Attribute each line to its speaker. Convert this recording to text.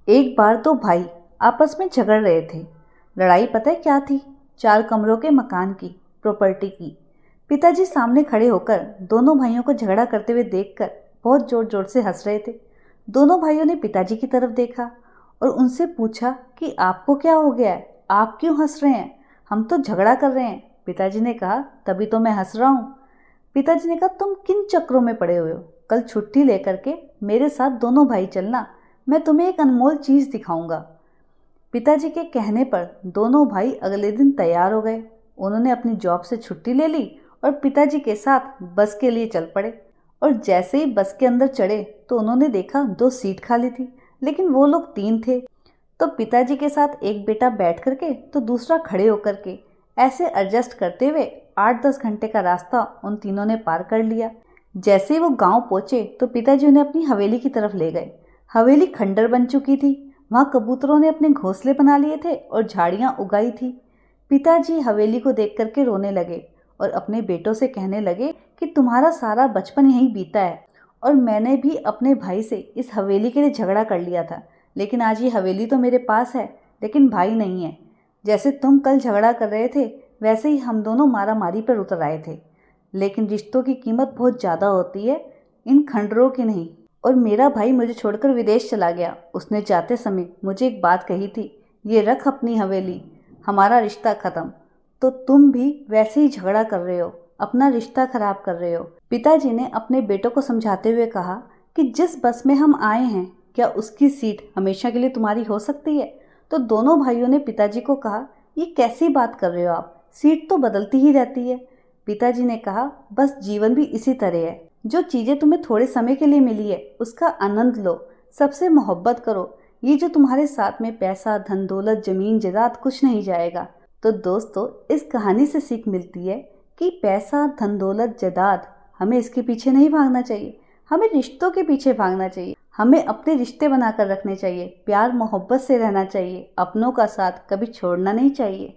Speaker 1: एक बार दो भाई आपस में झगड़ रहे थे। लड़ाई पता है क्या थी? 4 कमरों के मकान की, प्रॉपर्टी की। पिताजी सामने खड़े होकर दोनों भाइयों को झगड़ा करते हुए देखकर बहुत जोर जोर से हंस रहे थे। दोनों भाइयों ने पिताजी की तरफ देखा और उनसे पूछा कि आपको क्या हो गया है, आप क्यों हंस रहे हैं? हम तो झगड़ा कर रहे हैं। पिताजी ने कहा, तभी तो मैं हंस रहा हूँ। पिताजी ने कहा, तुम किन चक्रों में पड़े हुए हो? कल छुट्टी लेकर के मेरे साथ दोनों भाई चलना, मैं तुम्हें एक अनमोल चीज़ दिखाऊंगा। पिताजी के कहने पर दोनों भाई अगले दिन तैयार हो गए। उन्होंने अपनी जॉब से छुट्टी ले ली और पिताजी के साथ बस के लिए चल पड़े। और जैसे ही बस के अंदर चढ़े तो उन्होंने देखा 2 सीट खाली थी, लेकिन वो लोग 3 थे। तो पिताजी के साथ एक बेटा बैठ करके तो दूसरा खड़े होकर के ऐसे एडजस्ट करते हुए 8-10 घंटे का रास्ता उन तीनों ने पार कर लिया। जैसे ही वो गांव पहुंचे तो पिताजी उन्हें अपनी हवेली की तरफ ले गए। हवेली खंडर बन चुकी थी। वहाँ कबूतरों ने अपने घोंसले बना लिए थे और झाड़ियाँ उगाई थी। पिताजी हवेली को देख करके रोने लगे और अपने बेटों से कहने लगे कि तुम्हारा सारा बचपन यहीं बीता है और मैंने भी अपने भाई से इस हवेली के लिए झगड़ा कर लिया था, लेकिन आज ये हवेली तो मेरे पास है, लेकिन भाई नहीं है। जैसे तुम कल झगड़ा कर रहे थे वैसे ही हम दोनों मारा मारी पर उतर आए थे, लेकिन रिश्तों की कीमत बहुत ज़्यादा होती है, इन खंडरों की नहीं। और मेरा भाई मुझे छोड़कर विदेश चला गया। उसने जाते समय मुझे एक बात कही थी, ये रख अपनी हवेली, हमारा रिश्ता ख़त्म। तो तुम भी वैसे ही झगड़ा कर रहे हो, अपना रिश्ता खराब कर रहे हो। पिताजी ने अपने बेटों को समझाते हुए कहा कि जिस बस में हम आए हैं, क्या उसकी सीट हमेशा के लिए तुम्हारी हो सकती है? तो दोनों भाइयों ने पिताजी को कहा, ये कैसी बात कर रहे हो आप, सीट तो बदलती ही रहती है। पिताजी ने कहा, बस जीवन भी इसी तरह है। जो चीज़ें तुम्हें थोड़े समय के लिए मिली है उसका आनंद लो, सबसे मोहब्बत करो। ये जो तुम्हारे साथ में पैसा, धन दौलत, जमीन जायदाद कुछ नहीं जाएगा। तो दोस्तों, इस कहानी से सीख मिलती है कि पैसा, धन दौलत, जायदाद, हमें इसके पीछे नहीं भागना चाहिए, हमें रिश्तों के पीछे भागना चाहिए। हमें अपने रिश्ते बनाकर रखने चाहिए, प्यार मोहब्बत से रहना चाहिए, अपनों का साथ कभी छोड़ना नहीं चाहिए।